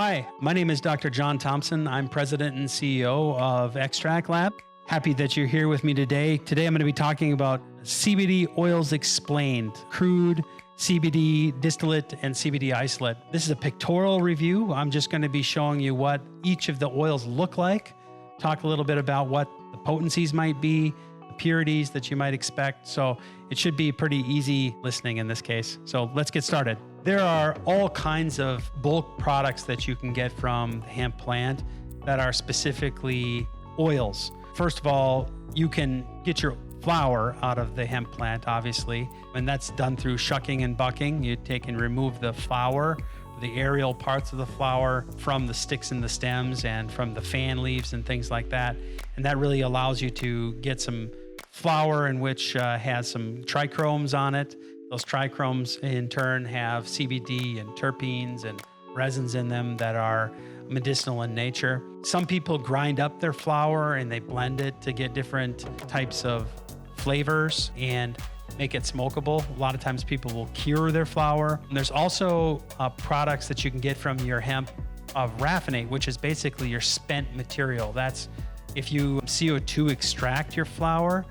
Hi, my name is Dr. John Thompson. I'm president and CEO of extraktLAB. Happy that you're here with me today. Today I'm going to be talking about CBD Oils Explained, Crude, CBD Distillate, and CBD Isolate. This is a pictorial review. I'm just going to be showing you what each of the oils look like, talk a little bit about what the potencies might be, the purities that you might expect. So it should be pretty easy listening in this case. So let's get started. There are all kinds of bulk products that you can get from the hemp plant that are specifically oils. First of all, you can get your flower out of the hemp plant, obviously, and that's done through shucking and bucking. You take and remove the flower, the aerial parts of the flower from the sticks and the stems and from the fan leaves and things like that. And that really allows you to get some flower in which has some trichromes on it. Those trichromes in turn have CBD and terpenes and resins in them that are medicinal in nature. Some people grind up their flower and they blend it to get different types of flavors and make it smokable. A lot of times people will cure their flower. And there's also products that you can get from your hemp of raffinate, which is basically your spent material. That's if you CO2 extract your flower,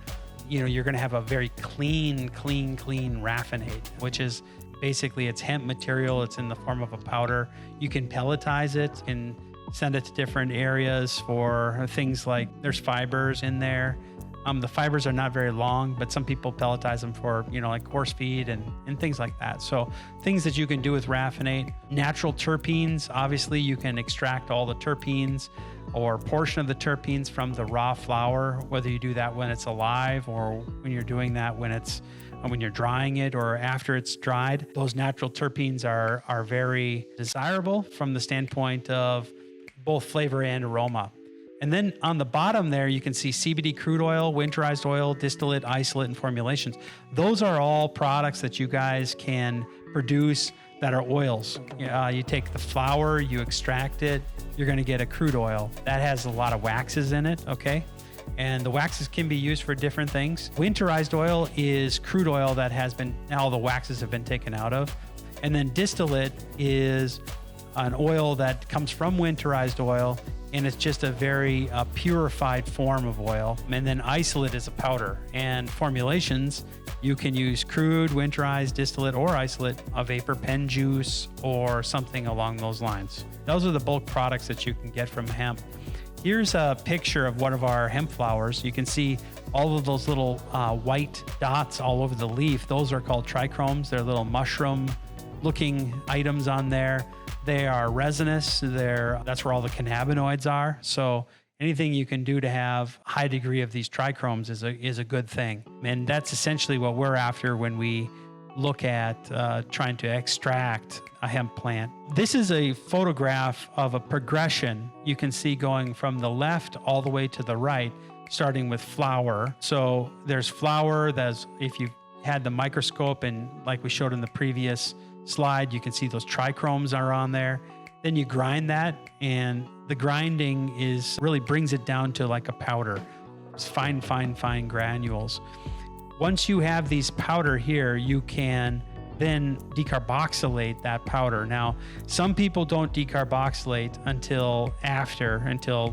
you're going to have a very clean raffinate, which is basically it's hemp material. It's in the form of a powder. You can pelletize it and send it to different areas for things like there's fibers in there. The fibers are not very long, but some people pelletize them for, like horse feed and things like that. So things that you can do with raffinate. Natural terpenes, obviously you can extract all the terpenes or portion of the terpenes from the raw flower, whether you do that when it's alive or when you're doing that when you're drying it or after it's dried. Those natural terpenes are very desirable from the standpoint of both flavor and aroma. And then on the bottom there, you can see CBD crude oil, winterized oil, distillate, isolate, and formulations. Those are all products that you guys can produce that are oils. You take the flower, you extract it, you're going to get a crude oil. That has a lot of waxes in it, okay? And the waxes can be used for different things. Winterized oil is crude oil that all the waxes have been taken out of. And then distillate is an oil that comes from winterized oil, and it's just a very purified form of oil. And then isolate is a powder. And formulations, you can use crude, winterized, distillate, or isolate, a vapor pen juice, or something along those lines. Those are the bulk products that you can get from hemp. Here's a picture of one of our hemp flowers. You can see all of those little white dots all over the leaf. Those are called trichromes. They're little mushroom-looking items on there. They are resinous. That's where all the cannabinoids are. So anything you can do to have a high degree of these trichromes is a good thing. And that's essentially what we're after when we look at trying to extract a hemp plant. This is a photograph of a progression you can see going from the left all the way to the right, starting with flower. So there's flower that's, if you had the microscope and like we showed in the previous slide, you can see those trichromes are on there. Then you grind that, and the grinding really brings it down to like a powder. It's fine granules. Once you have these powder here, you can then decarboxylate that powder. Now, some people don't decarboxylate until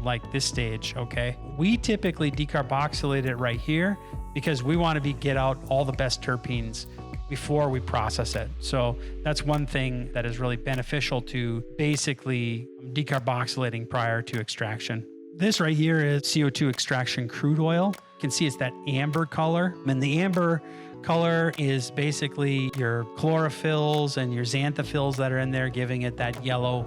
like this stage, okay? We typically decarboxylate it right here because we want to get out all the best terpenes before we process it. So that's one thing that is really beneficial to basically decarboxylating prior to extraction. This right here is CO2 extraction crude oil. You can see it's that amber color. And the amber color is basically your chlorophylls and your xanthophylls that are in there, giving it that yellow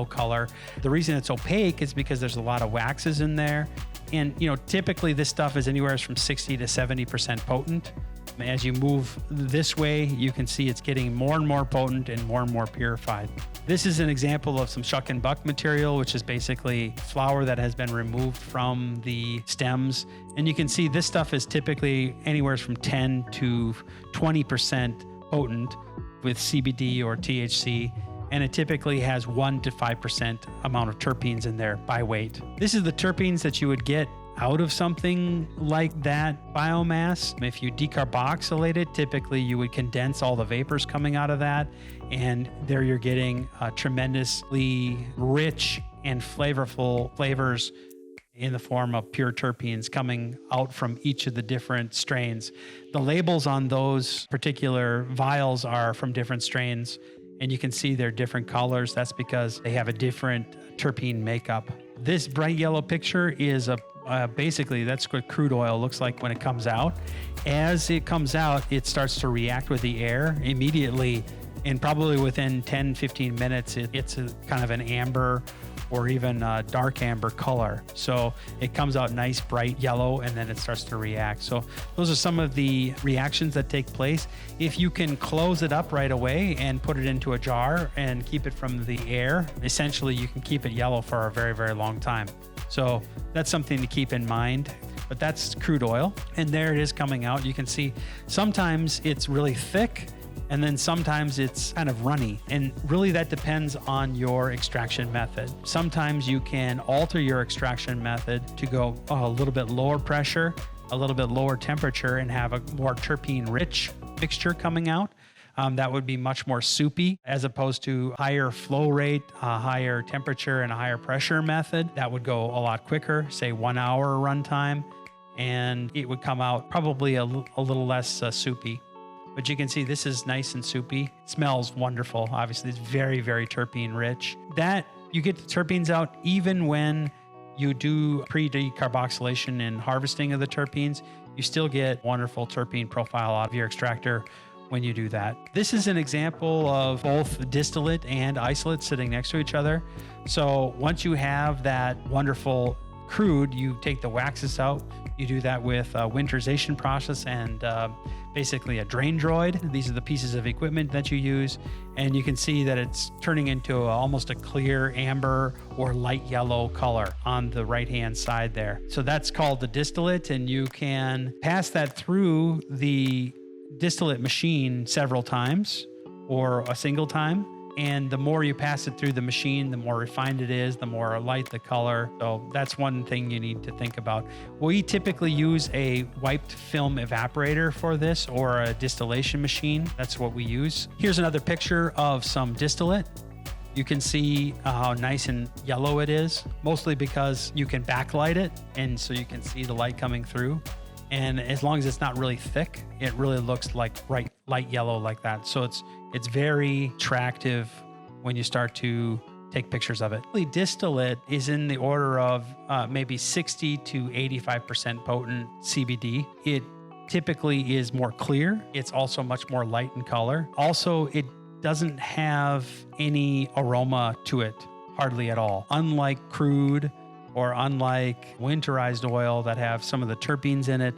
color. The reason it's opaque is because there's a lot of waxes in there. And typically this stuff is anywhere from 60 to 70% potent. As you move this way, you can see it's getting more and more potent and more purified. This is an example of some ShuckNBuck material, which is basically flower that has been removed from the stems. And you can see this stuff is typically anywhere from 10 to 20% potent with CBD or THC. And it typically has 1 to 5% amount of terpenes in there by weight. This is the terpenes that you would get out of something like that biomass. If you decarboxylate it, typically you would condense all the vapors coming out of that, and there you're getting tremendously rich and flavorful flavors in the form of pure terpenes coming out from each of the different strains. The labels on those particular vials are from different strains, and you can see they're different colors. That's because they have a different terpene makeup. This bright yellow picture is basically that's what crude oil looks like when it comes out. As it comes out, it starts to react with the air immediately, and probably within 10-15 minutes, it's a kind of an amber or even dark amber color. So it comes out nice, bright yellow, and then it starts to react. So those are some of the reactions that take place. If you can close it up right away and put it into a jar and keep it from the air, essentially you can keep it yellow for a very, very long time. So that's something to keep in mind. But that's crude oil, and there it is coming out. You can see sometimes it's really thick, and then sometimes it's kind of runny. And really that depends on your extraction method. Sometimes you can alter your extraction method to go a little bit lower pressure, a little bit lower temperature, and have a more terpene rich mixture coming out. That would be much more soupy, as opposed to higher flow rate, higher temperature, and a higher pressure method. That would go a lot quicker, say 1 hour runtime, and it would come out probably a little less soupy. But you can see this is nice and soupy. It smells wonderful. Obviously, it's very, very terpene rich. That you get the terpenes out even when you do pre-decarboxylation and harvesting of the terpenes. You still get wonderful terpene profile out of your extractor when you do that. This is an example of both distillate and isolate sitting next to each other. So once you have that wonderful crude, you take the waxes out. You do that with a winterization process and basically a drain droid. These are the pieces of equipment that you use, and you can see that it's turning into almost a clear amber or light yellow color on the right-hand side there. So that's called the distillate, and you can pass that through the distillate machine several times or a single time. And the more you pass it through the machine, the more refined it is, the more light the color. So that's one thing you need to think about. We typically use a wiped film evaporator for this, or a distillation machine. That's what we use. Here's another picture of some distillate. You can see how nice and yellow it is, mostly because you can backlight it, and so you can see the light coming through. And as long as it's not really thick, it really looks like light yellow like that. So it's very attractive when you start to take pictures of it. The distillate is in the order of maybe 60 to 85% potent CBD. It typically is more clear. It's also much more light in color. Also, it doesn't have any aroma to it, hardly at all. Unlike crude, or unlike winterized oil that have some of the terpenes in it,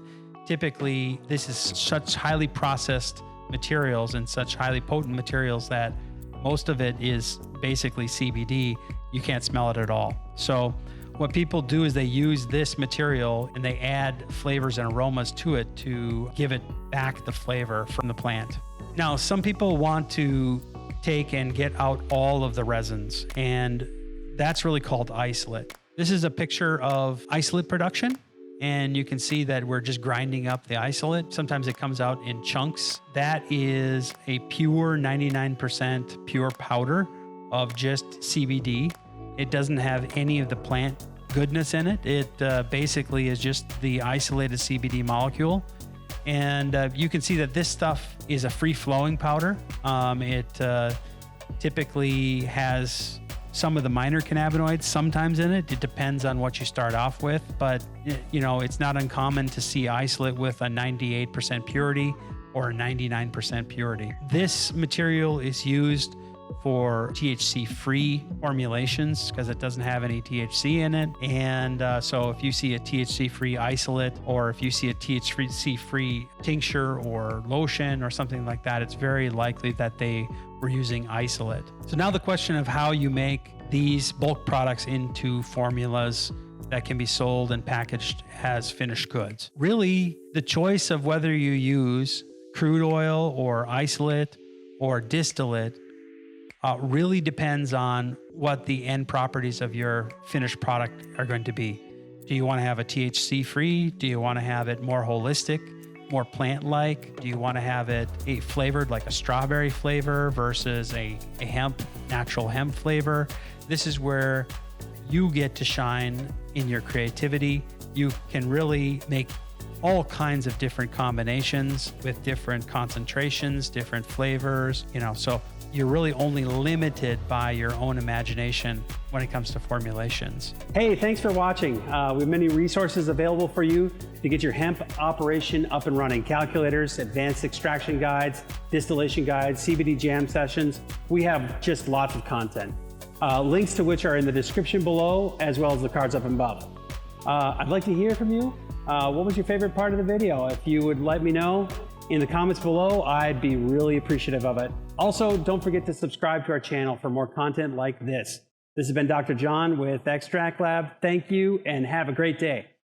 typically this is such highly processed materials and such highly potent materials that most of it is basically CBD. You can't smell it at all. So what people do is they use this material and they add flavors and aromas to it to give it back the flavor from the plant. Now, some people want to take and get out all of the resins, and that's really called isolate. This is a picture of isolate production, and you can see that we're just grinding up the isolate. Sometimes it comes out in chunks. That is a pure 99% pure powder of just CBD. It doesn't have any of the plant goodness in it. It basically is just the isolated CBD molecule. And you can see that this stuff is a free-flowing powder. It typically has some of the minor cannabinoids sometimes in it. It depends on what you start off with, but you know, it's not uncommon to see isolate with a 98% purity or a 99% purity. This material is used for THC-free formulations because it doesn't have any THC in it. And so if you see a THC-free isolate, or if you see a THC-free tincture or lotion or something like that, it's very likely that they were using isolate. So now the question of how you make these bulk products into formulas that can be sold and packaged as finished goods. Really, the choice of whether you use crude oil or isolate or distillate really depends on what the end properties of your finished product are going to be. Do you want to have a THC free? Do you want to have it more holistic, more plant-like? Do you want to have it flavored like a strawberry flavor versus a natural hemp flavor? This is where you get to shine in your creativity. You can really make all kinds of different combinations with different concentrations, different flavors, so you're really only limited by your own imagination when it comes to formulations. Hey, thanks for watching. We have many resources available for you to get your hemp operation up and running. Calculators, advanced extraction guides, distillation guides, CBD Jam Sessions. We have just lots of content. Links to which are in the description below, as well as the cards up above. I'd like to hear from you. What was your favorite part of the video? If you would let me know in the comments below, I'd be really appreciative of it. Also, don't forget to subscribe to our channel for more content like this. This has been Dr. John with extraktLAB. Thank you and have a great day.